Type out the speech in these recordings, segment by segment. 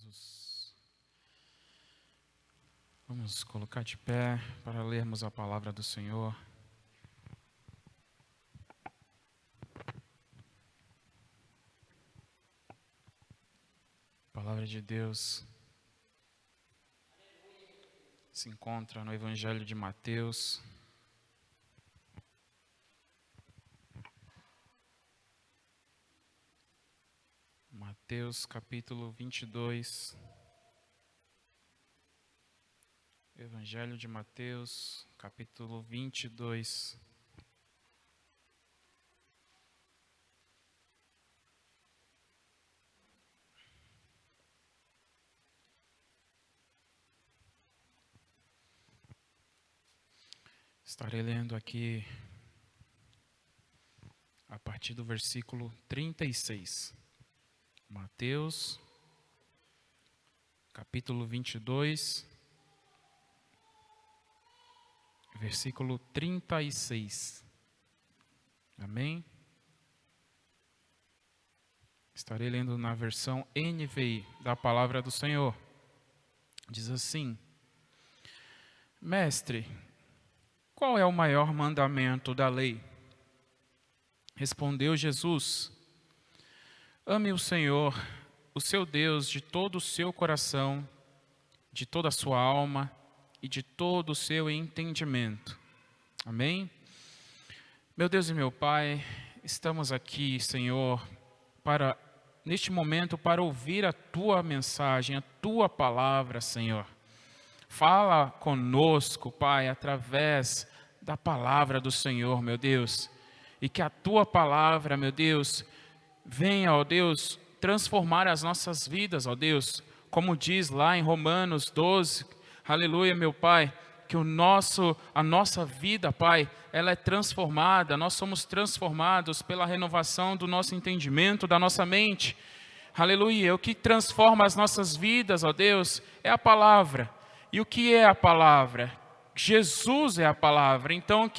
Jesus. Vamos colocar de pé para lermos a palavra do Senhor. A palavra de Deus se encontra no Evangelho de Mateus. Mateus capítulo 22. Evangelho de Mateus, capítulo 22. Estarei lendo aqui a partir do versículo 36. Mateus, capítulo 22, versículo 36. Amém? Estarei lendo na versão NVI da palavra do Senhor. Diz assim: Mestre, qual é o maior mandamento da lei? Respondeu Jesus: Ame o Senhor, o seu Deus, de todo o seu coração, de toda a sua alma e de todo o seu entendimento. Amém? Meu Deus e meu Pai, estamos aqui, Senhor, neste momento para ouvir a Tua mensagem, a Tua palavra, Senhor. Fala conosco, Pai, através da palavra do Senhor, meu Deus. E que a Tua palavra, meu Deus, venha, ó Deus, transformar as nossas vidas, ó Deus, como diz lá em Romanos 12, aleluia, meu Pai, que a nossa vida, Pai, ela é transformada, nós somos transformados pela renovação do nosso entendimento, da nossa mente, aleluia. O que transforma as nossas vidas, ó Deus, é a palavra. E o que é a palavra? Jesus é a palavra. Então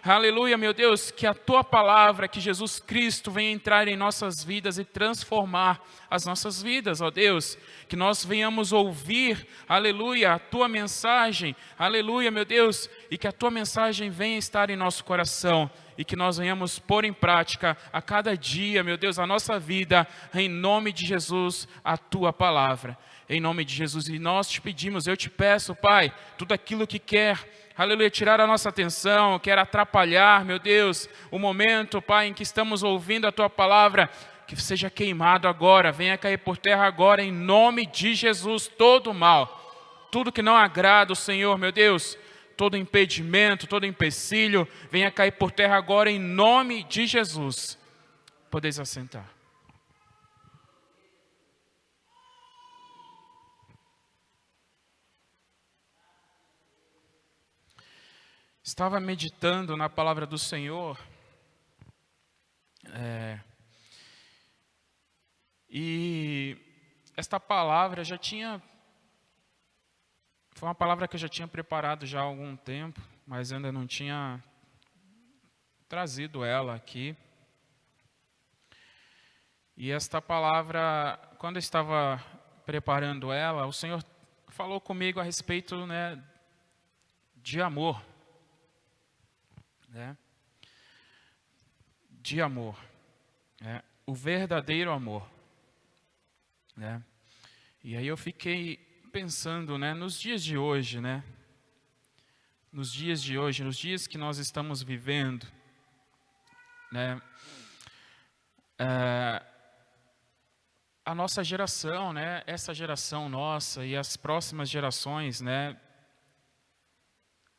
aleluia, meu Deus, que a Tua palavra, que Jesus Cristo venha entrar em nossas vidas e transformar as nossas vidas, ó Deus. Que nós venhamos ouvir, aleluia, a Tua mensagem, aleluia, meu Deus, e que a Tua mensagem venha estar em nosso coração. E que nós venhamos pôr em prática a cada dia, meu Deus, a nossa vida, em nome de Jesus, a Tua palavra. Em nome de Jesus, e nós te pedimos, eu te peço, Pai, tudo aquilo que quer, aleluia, tirar a nossa atenção, quer atrapalhar, meu Deus, o momento, Pai, em que estamos ouvindo a Tua palavra, que seja queimado agora, venha cair por terra agora, em nome de Jesus, todo o mal, tudo que não agrada o Senhor, meu Deus, todo impedimento, todo empecilho, venha cair por terra agora, em nome de Jesus. Podeis assentar. Estava meditando na palavra do Senhor, e esta palavra foi uma palavra que eu já tinha preparado já há algum tempo, mas ainda não tinha trazido ela aqui. E esta palavra, quando eu estava preparando ela, o Senhor falou comigo a respeito, de amor. De amor, o verdadeiro amor, E aí eu fiquei pensando, nos dias de hoje, nos dias que nós estamos vivendo, a nossa geração, essa geração nossa e as próximas gerações,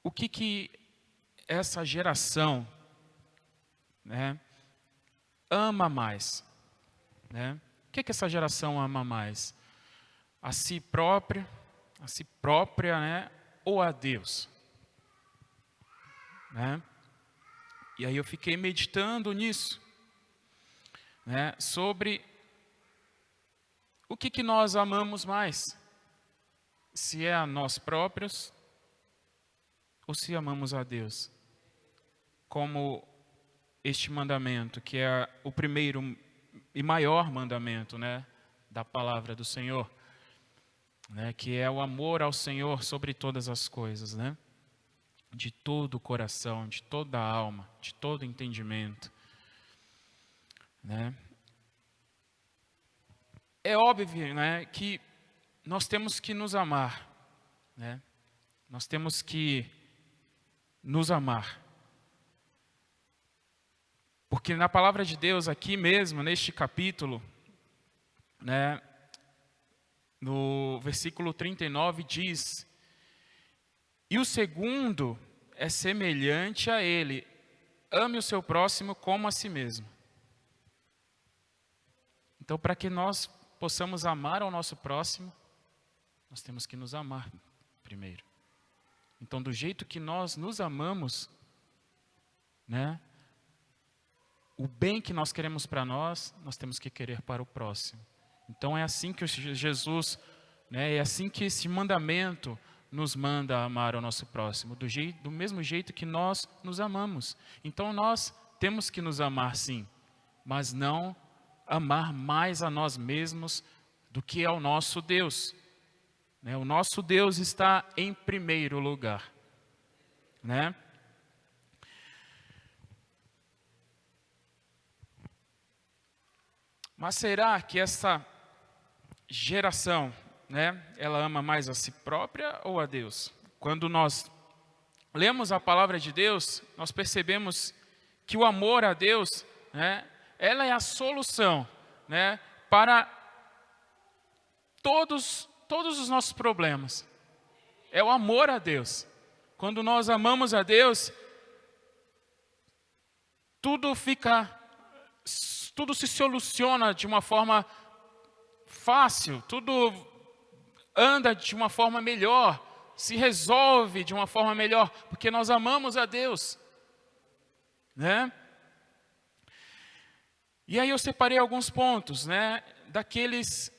o que essa geração ama mais, O que essa geração ama mais? A si própria, ou a Deus? E aí eu fiquei meditando nisso, sobre o que nós amamos mais, se é a nós próprios ou se amamos a Deus, como este mandamento, que é o primeiro e maior mandamento, da palavra do Senhor. né, que é o amor ao Senhor sobre todas as coisas, né? De todo o coração, de toda a alma, de todo o entendimento, né? É óbvio, né, que nós temos que nos amar, né? Nós temos que nos amar. Porque na palavra de Deus, aqui mesmo, neste capítulo, né, no versículo 39 diz: e o segundo é semelhante a ele, ame o seu próximo como a si mesmo. Então, para que nós possamos amar ao nosso próximo, nós temos que nos amar primeiro. Então, do jeito que nós nos amamos, né, o bem que nós queremos para nós, nós temos que querer para o próximo. Então, é assim que Jesus, né, é assim que esse mandamento nos manda a amar ao nosso próximo, do mesmo jeito que nós nos amamos. Então, nós temos que nos amar sim, mas não amar mais a nós mesmos do que ao nosso Deus. Né? O nosso Deus está em primeiro lugar. Né? Mas será que essa geração, né, ela ama mais a si própria ou a Deus? Quando nós lemos a palavra de Deus, nós percebemos que o amor a Deus, né, ela é a solução, né, para todos os nossos problemas. É o amor a Deus. Quando nós amamos a Deus, tudo se soluciona de uma forma fácil, tudo anda de uma forma melhor, se resolve de uma forma melhor, porque nós amamos a Deus, né? E aí eu separei alguns pontos, né, daqueles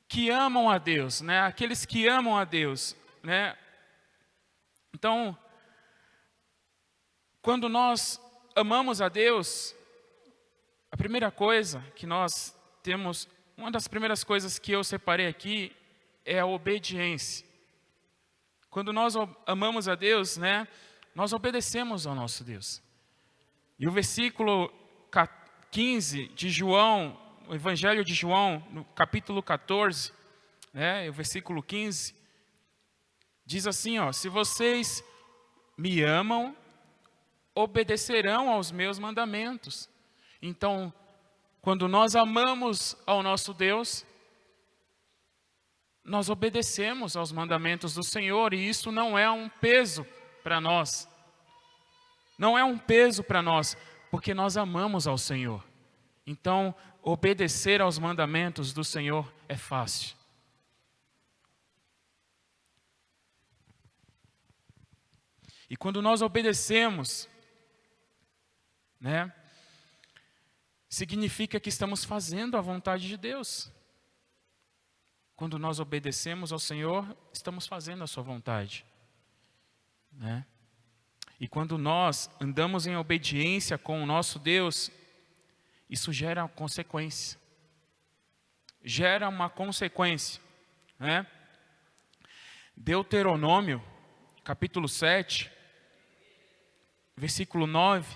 que amam a Deus, né, aqueles que amam a Deus, né? Então, quando nós amamos a Deus, a primeira coisa que nós temos, uma das primeiras coisas que eu separei aqui é a obediência. Quando nós amamos a Deus, né, nós obedecemos ao nosso Deus. E o versículo 15 de João, o Evangelho de João, no capítulo 14, né, o versículo 15, diz assim, ó: se vocês me amam, obedecerão aos meus mandamentos. Então, quando nós amamos ao nosso Deus, nós obedecemos aos mandamentos do Senhor, e isso não é um peso para nós. Não é um peso para nós, porque nós amamos ao Senhor. Então, obedecer aos mandamentos do Senhor é fácil. E quando nós obedecemos, né, significa que estamos fazendo a vontade de Deus. Quando nós obedecemos ao Senhor, estamos fazendo a sua vontade, né? E quando nós andamos em obediência com o nosso Deus, isso gera consequência. Gera uma consequência, né? Deuteronômio, capítulo 7, versículo 9,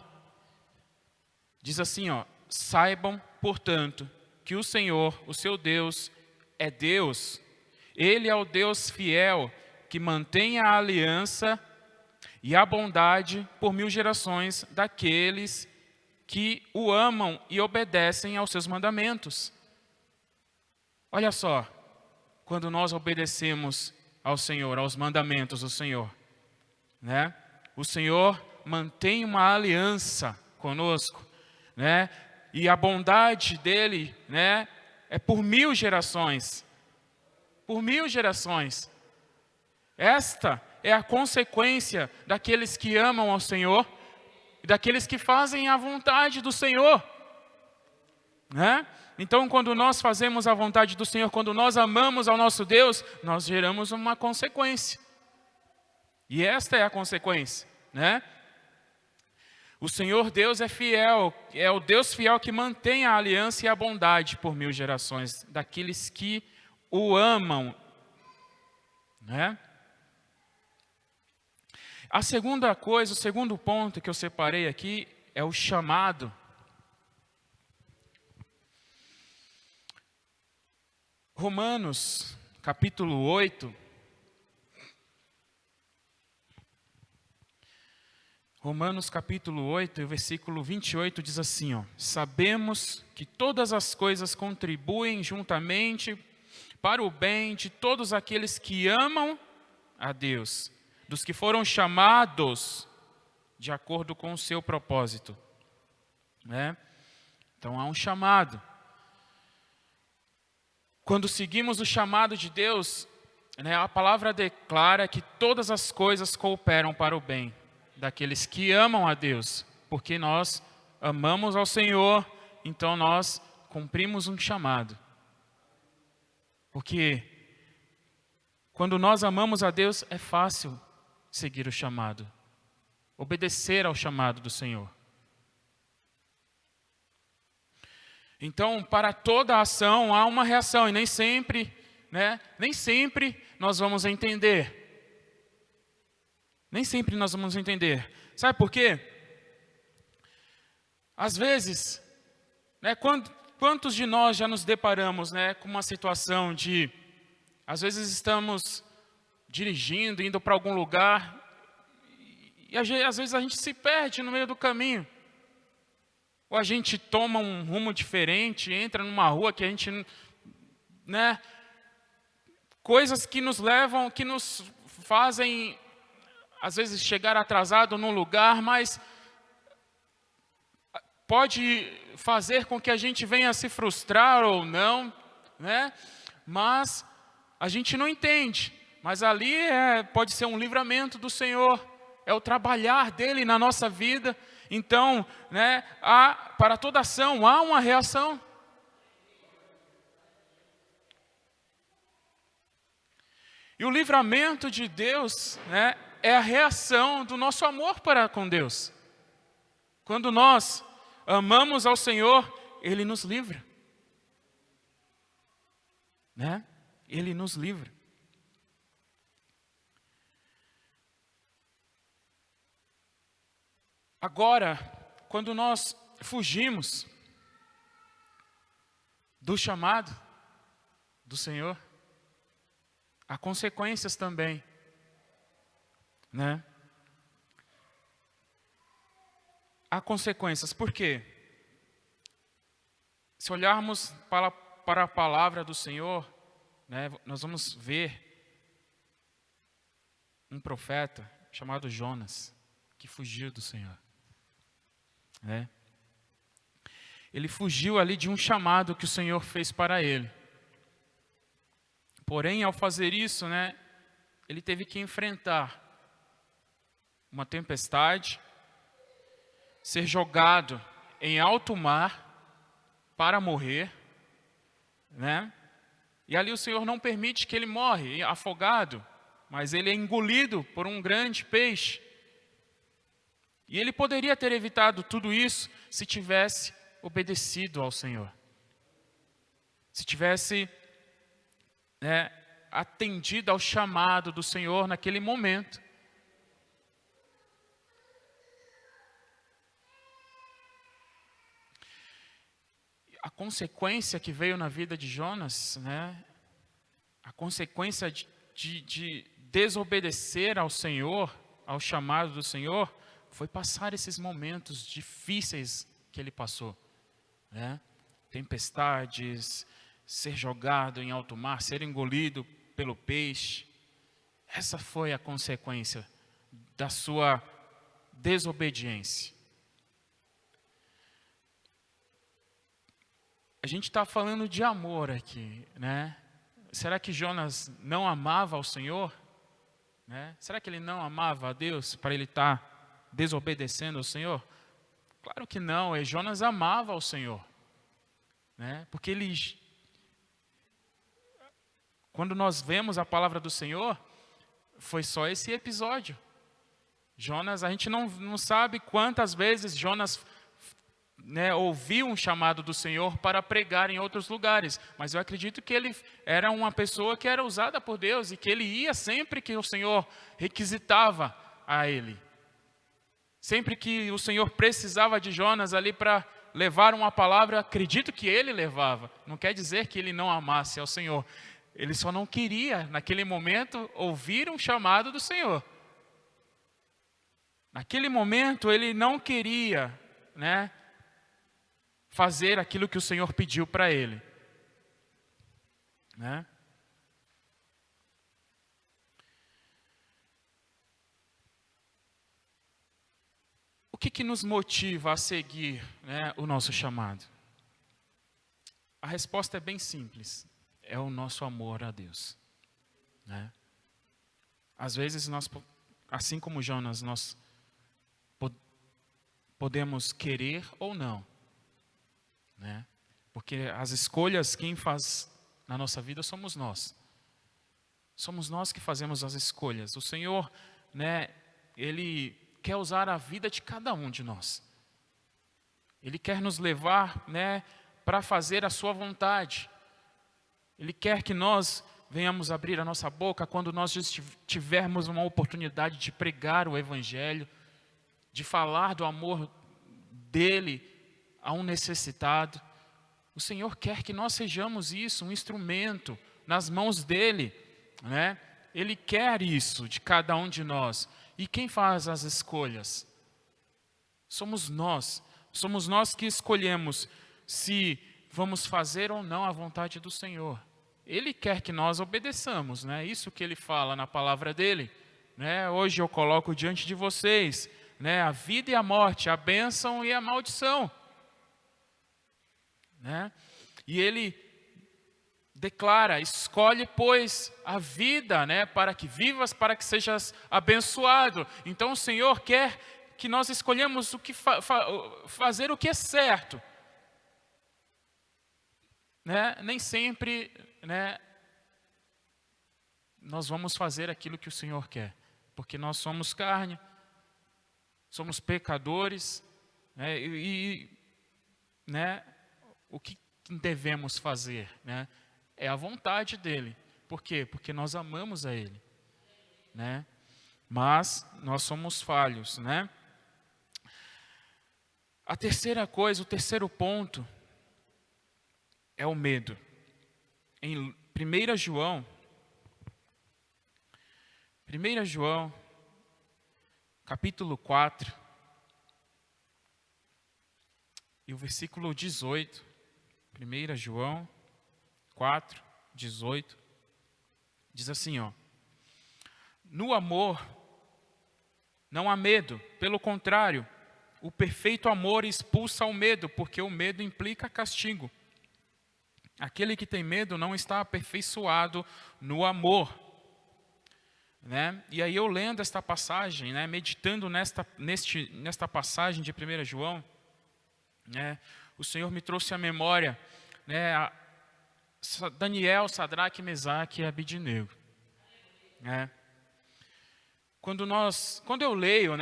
diz assim, ó: saibam, portanto, que o Senhor, o seu Deus, é Deus. Ele é o Deus fiel, que mantém a aliança e a bondade por 1000 gerações daqueles que o amam e obedecem aos seus mandamentos. Olha só, quando nós obedecemos ao Senhor, aos mandamentos do Senhor, né? O Senhor mantém uma aliança conosco, né? E a bondade dele, né, é por 1000 gerações. Por 1000 gerações. Esta é a consequência daqueles que amam ao Senhor e daqueles que fazem a vontade do Senhor, né? Então, quando nós fazemos a vontade do Senhor, quando nós amamos ao nosso Deus, nós geramos uma consequência. E esta é a consequência, né? O Senhor Deus é fiel, é o Deus fiel que mantém a aliança e a bondade por 1000 gerações daqueles que o amam né? A segunda coisa, o segundo ponto que eu separei aqui é o chamado. Romanos, capítulo 8. Romanos, capítulo 8, versículo 28 diz assim, ó: sabemos que todas as coisas contribuem juntamente para o bem de todos aqueles que amam a Deus, dos que foram chamados de acordo com o seu propósito, né? Então há um chamado. Quando seguimos o chamado de Deus, né, a palavra declara que todas as coisas cooperam para o bem daqueles que amam a Deus, porque nós amamos ao Senhor, então nós cumprimos um chamado. Porque quando nós amamos a Deus, é fácil seguir o chamado, obedecer ao chamado do Senhor. Então, para toda ação há uma reação, e nem sempre, né, nem sempre nós vamos entender. Nem sempre nós vamos entender. Sabe por quê? Às vezes, né, quantos de nós já nos deparamos, né, com uma situação de, às vezes estamos dirigindo, indo para algum lugar, e às vezes a gente se perde no meio do caminho. Ou a gente toma um rumo diferente, entra numa rua que a gente, né, coisas que nos levam, que nos fazem, às vezes, chegar atrasado num lugar, mas pode fazer com que a gente venha a se frustrar ou não, né? Mas a gente não entende. Mas ali pode ser um livramento do Senhor, é o trabalhar dele na nossa vida. Então, né, para toda ação há uma reação. E o livramento de Deus, né, é a reação do nosso amor para com Deus. Quando nós amamos ao Senhor, Ele nos livra, né? Ele nos livra. Agora, quando nós fugimos do chamado do Senhor, há consequências também, né? Há consequências, por quê? Se olharmos para a palavra do Senhor, né, nós vamos ver um profeta chamado Jonas, que fugiu do Senhor, né? Ele fugiu ali de um chamado que o Senhor fez para ele. Porém, ao fazer isso, né, ele teve que enfrentar uma tempestade, ser jogado em alto mar para morrer, né? E ali o Senhor não permite que ele morre afogado, mas ele é engolido por um grande peixe. E ele poderia ter evitado tudo isso se tivesse obedecido ao Senhor. Se tivesse, né, atendido ao chamado do Senhor naquele momento. A consequência que veio na vida de Jonas, né, a consequência de desobedecer ao Senhor, ao chamado do Senhor, foi passar esses momentos difíceis que ele passou, né? Tempestades, ser jogado em alto mar, ser engolido pelo peixe. Essa foi a consequência da sua desobediência. A gente está falando de amor aqui, né? Será que Jonas não amava ao Senhor? Né? Será que ele não amava a Deus para ele estar desobedecendo ao Senhor? Claro que não, Jonas amava ao Senhor, né? Porque quando nós vemos a palavra do Senhor, foi só esse episódio. Jonas, a gente não sabe quantas vezes Jonas né, ouviu um chamado do Senhor para pregar em outros lugares, mas eu acredito que ele era uma pessoa que era usada por Deus e que ele ia sempre que o Senhor requisitava a ele. Sempre que o Senhor precisava de Jonas ali para levar uma palavra, acredito que ele levava. Não quer dizer que ele não amasse ao Senhor. Ele só não queria, naquele momento, ouvir um chamado do Senhor. Naquele momento, ele não queria, né, fazer aquilo que o Senhor pediu para ele. Né? O que nos motiva a seguir, né, o nosso chamado? A resposta é bem simples. É o nosso amor a Deus. Né? Às vezes, nós, assim como Jonas, nós podemos querer ou não. Né? Porque as escolhas, quem faz na nossa vida somos nós. Somos nós que fazemos as escolhas. O Senhor, né, Ele quer usar a vida de cada um de nós. Ele quer nos levar, né, para fazer a sua vontade. Ele quer que nós venhamos abrir a nossa boca quando nós tivermos uma oportunidade de pregar o Evangelho, de falar do amor dele a um necessitado. O Senhor quer que nós sejamos isso, um instrumento nas mãos dele, né? Ele quer isso de cada um de nós. E quem faz as escolhas? Somos nós. Somos nós que escolhemos se vamos fazer ou não a vontade do Senhor. Ele quer que nós obedeçamos, né? Isso que ele fala na palavra dele. Né? Hoje eu coloco diante de vocês, né, a vida e a morte, a bênção e a maldição. Né? E ele declara: escolhe, pois, a vida, né, para que vivas, para que sejas abençoado. Então o Senhor quer que nós escolhamos o que fazer o que é certo. Né? Nem sempre, né, nós vamos fazer aquilo que o Senhor quer, porque nós somos carne, somos pecadores, né, né, o que devemos fazer, né, é a vontade dele. Por quê? Porque nós amamos a ele, né? Mas nós somos falhos, né? A terceira coisa, o terceiro ponto é o medo. Em 1 João, capítulo 4, e o versículo 18, 1 João 4, 18, diz assim, ó: no amor não há medo, pelo contrário, o perfeito amor expulsa o medo, porque o medo implica castigo. Aquele que tem medo não está aperfeiçoado no amor. Né? E aí eu lendo esta passagem, né, meditando nesta passagem de 1 João, né, o Senhor me trouxe à memória, né, Daniel, Sadraque, Mesaque e Abidnego. Né? Quando eu leio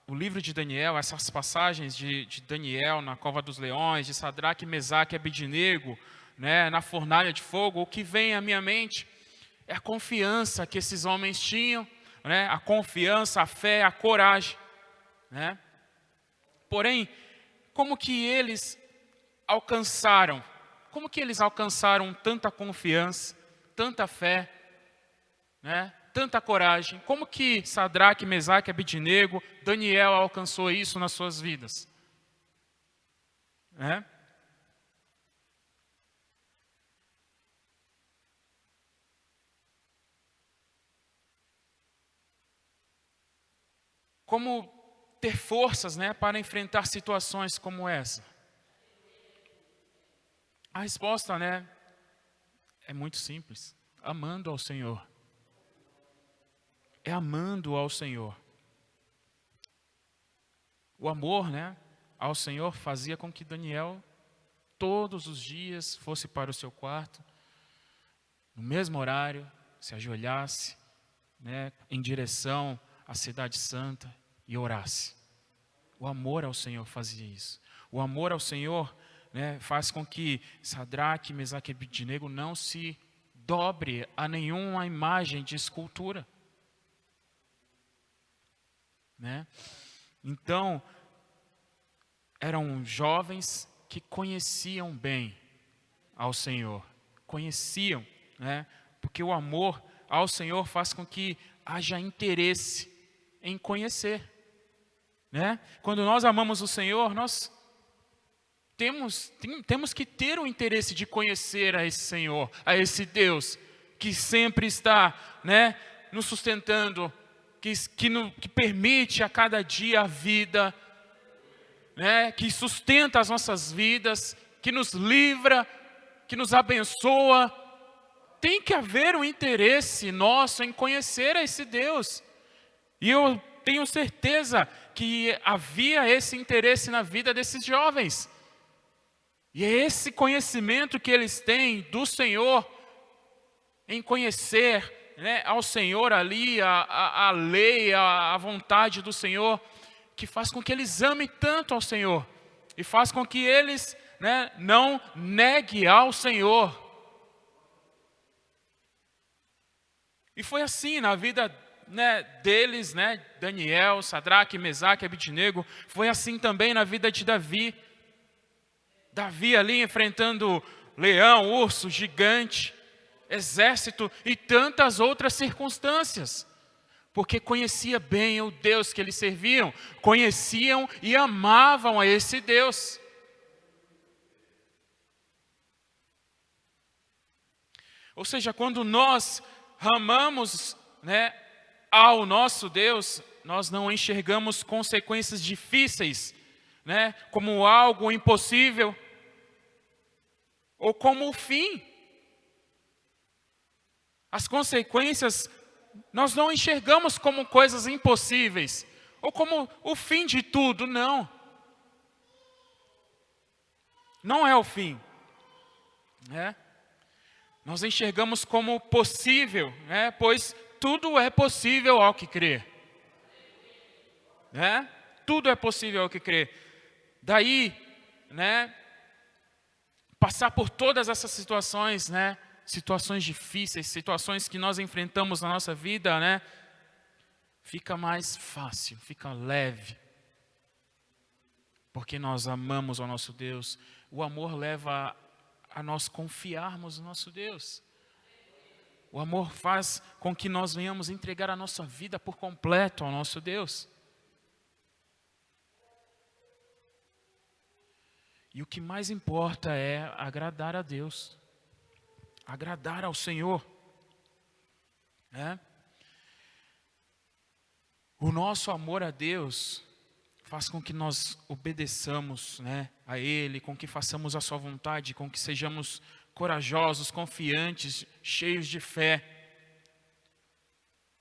o livro de Daniel, essas passagens de Daniel na cova dos leões, de Sadraque, Mesaque e Abidnego, né, na fornalha de fogo, o que vem à minha mente é a confiança que esses homens tinham, né, a confiança, a fé, a coragem. Né? Porém, como que eles alcançaram tanta confiança, tanta fé, né, tanta coragem? Como que Sadraque, Mesaque, Abidnego, Daniel alcançou isso nas suas vidas? Né? Como ter forças, né, para enfrentar situações como essa? A resposta, né, é muito simples: amando ao Senhor. É amando ao Senhor. O amor, né, ao Senhor fazia com que Daniel todos os dias fosse para o seu quarto, no mesmo horário, se ajoelhasse, né, em direção à cidade santa e orasse. O amor ao Senhor fazia isso. O amor ao Senhor, né, faz com que Sadraque, Mesaque e Abednego não se dobre a nenhuma imagem de escultura. Né? Então, eram jovens que conheciam bem ao Senhor. Conheciam, né? Porque o amor ao Senhor faz com que haja interesse em conhecer. Né? Quando nós amamos o Senhor, nós temos que ter o interesse de conhecer a esse Senhor, a esse Deus, que sempre está, né, nos sustentando, que permite a cada dia a vida, né, que sustenta as nossas vidas, que nos livra, que nos abençoa. Tem que haver um interesse nosso em conhecer a esse Deus. E eu tenho certeza que havia esse interesse na vida desses jovens. E é esse conhecimento que eles têm do Senhor, em conhecer, né, ao Senhor ali, a lei, a vontade do Senhor, que faz com que eles amem tanto ao Senhor. E faz com que eles, né, não neguem ao Senhor. E foi assim na vida, né, deles, né, Daniel, Sadraque, Mesaque e Abednego. Foi assim também na vida de Davi. Davi ali enfrentando leão, urso, gigante, exército e tantas outras circunstâncias. Porque conhecia bem o Deus que eles serviam, conheciam e amavam a esse Deus. Ou seja, quando nós amamos, né, ao nosso Deus, nós não enxergamos consequências difíceis, né, como algo impossível ou como o fim. As consequências nós não enxergamos como coisas impossíveis ou como o fim de tudo, não. Não é o fim, né? Nós enxergamos como possível, né? Pois tudo é possível ao que crê. Né? Tudo é possível ao que crê. Daí, né, passar por todas essas situações, né, situações difíceis, situações que nós enfrentamos na nossa vida, né, fica mais fácil, fica leve. Porque nós amamos ao nosso Deus. O amor leva a nós confiarmos no nosso Deus. O amor faz com que nós venhamos entregar a nossa vida por completo ao nosso Deus. E o que mais importa é agradar a Deus, agradar ao Senhor. Né? O nosso amor a Deus faz com que nós obedeçamos, né, a Ele, com que façamos a sua vontade, com que sejamos corajosos, confiantes, cheios de fé.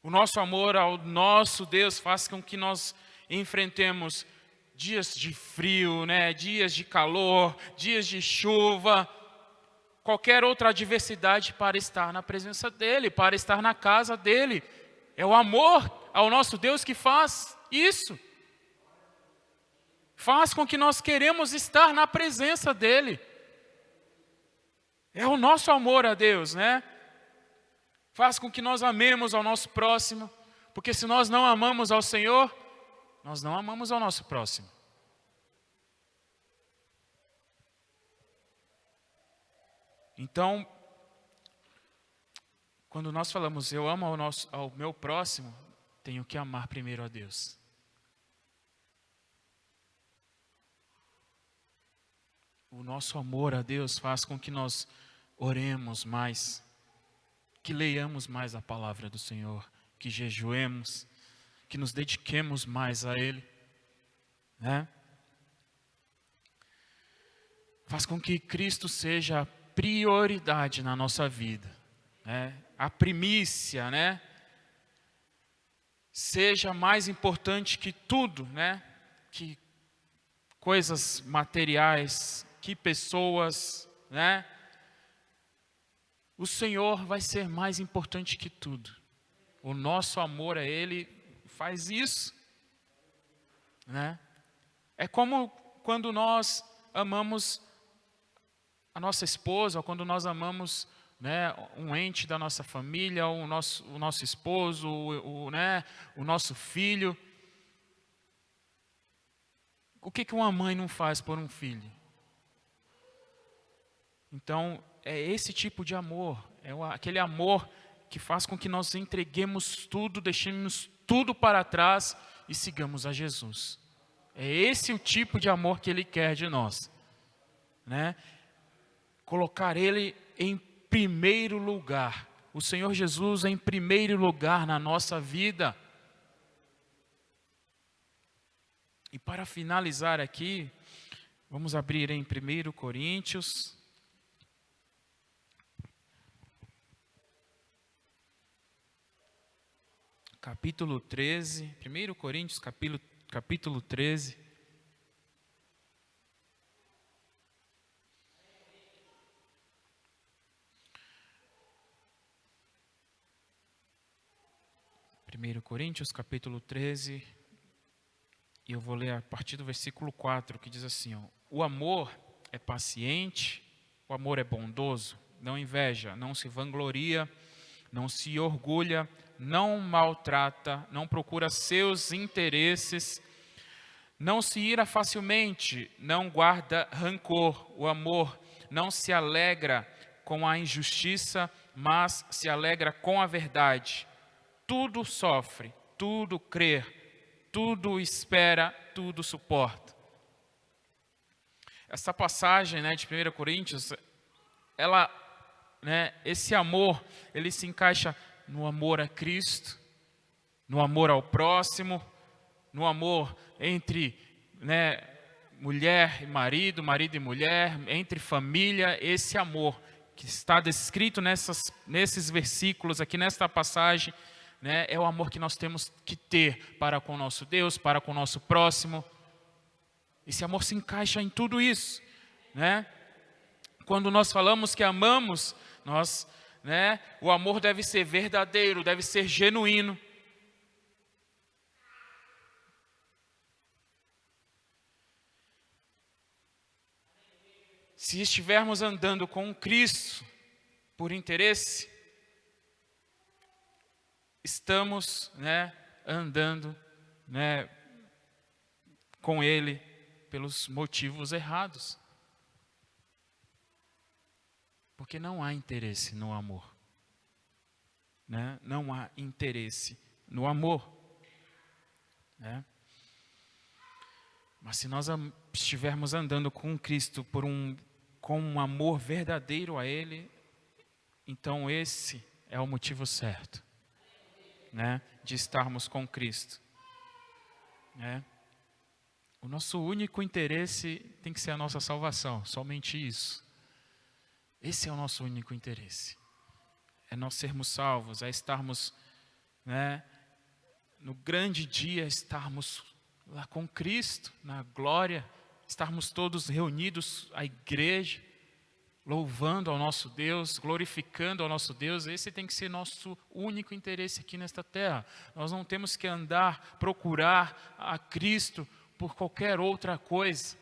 O nosso amor ao nosso Deus faz com que nós enfrentemos dias de frio, né, dias de calor, dias de chuva, qualquer outra adversidade para estar na presença dEle, para estar na casa dEle. É o amor ao nosso Deus que faz isso. Faz com que nós queremos estar na presença dEle. É o nosso amor a Deus, né? Faz com que nós amemos ao nosso próximo, porque se nós não amamos ao Senhor, nós não amamos ao nosso próximo. Então, quando nós falamos, eu amo ao meu próximo, tenho que amar primeiro a Deus. O nosso amor a Deus faz com que nós oremos mais, que leiamos mais a palavra do Senhor, que jejuemos, que nos dediquemos mais a Ele, né? Faz com que Cristo seja a prioridade na nossa vida, né? A primícia, né? Seja mais importante que tudo, né? Que coisas materiais, que pessoas, né? O Senhor vai ser mais importante que tudo. O nosso amor a Ele faz isso, né? É como quando nós amamos a nossa esposa, ou quando nós amamos, né, um ente da nossa família, o nosso esposo, o nosso filho. O que uma mãe não faz por um filho? Então, é esse tipo de amor, aquele amor que faz com que nós entreguemos tudo, deixemos tudo para trás e sigamos a Jesus. É esse o tipo de amor que Ele quer de nós, né? Colocar Ele em primeiro lugar, o Senhor Jesus em primeiro lugar na nossa vida. E para finalizar aqui, vamos abrir em 1 Coríntios, capítulo 13, 1 Coríntios, capítulo 13. Primeiro Coríntios, capítulo 13, e eu vou ler a partir do versículo 4, que diz assim, ó, o amor é paciente, o amor é bondoso, não inveja, não se vangloria, não se orgulha, não maltrata, não procura seus interesses, não se ira facilmente, não guarda rancor. O amor não se alegra com a injustiça, mas se alegra com a verdade. Tudo sofre, tudo crê, tudo espera, tudo suporta. Essa passagem, né, de 1 Coríntios, esse amor, ele se encaixa no amor a Cristo, no amor ao próximo, no amor entre, né, mulher e marido, marido e mulher, entre família. Esse amor que está descrito nesses versículos aqui, nesta passagem, né, é o amor que nós temos que ter para com o nosso Deus, para com o nosso próximo. Esse amor se encaixa em tudo isso, né? Quando nós falamos que amamos, o amor deve ser verdadeiro, deve ser genuíno. Se estivermos andando com Cristo por interesse, estamos, andando, com Ele pelos motivos errados. Porque não há interesse no amor. Não há interesse no amor. Mas se nós estivermos andando com Cristo com um amor verdadeiro a Ele, então esse é o motivo certo, de estarmos com Cristo. O nosso único interesse tem que ser a nossa salvação, somente isso. Esse é o nosso único interesse. É nós sermos salvos, é estarmos, no grande dia, estarmos lá com Cristo, na glória, estarmos todos reunidos, a igreja, louvando ao nosso Deus, glorificando ao nosso Deus. Esse tem que ser nosso único interesse aqui nesta terra. Nós não temos que procurar a Cristo por qualquer outra coisa.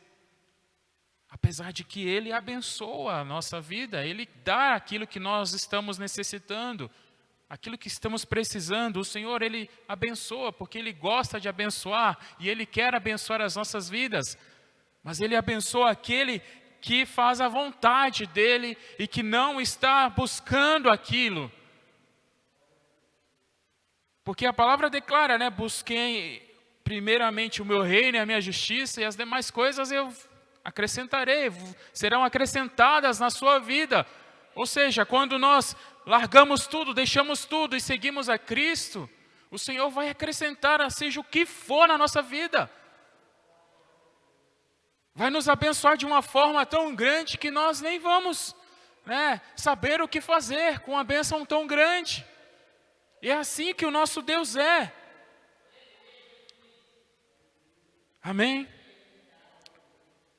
Apesar de que Ele abençoa a nossa vida, Ele dá aquilo que nós estamos necessitando, aquilo que estamos precisando. O Senhor, Ele abençoa, porque Ele gosta de abençoar, e Ele quer abençoar as nossas vidas. Mas Ele abençoa aquele que faz a vontade dEle e que não está buscando aquilo. Porque a palavra declara, busquei primeiramente o meu reino e a minha justiça, e as demais coisas eu acrescentarei, serão acrescentadas na sua vida. Ou seja, quando nós largamos tudo, deixamos tudo e seguimos a Cristo, o Senhor vai acrescentar, seja o que for na nossa vida. Vai nos abençoar de uma forma tão grande que nós nem vamos, saber o que fazer com uma bênção tão grande. E é assim que o nosso Deus é. Amém?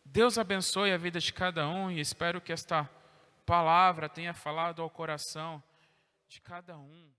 Deus abençoe a vida de cada um e espero que esta palavra tenha falado ao coração de cada um.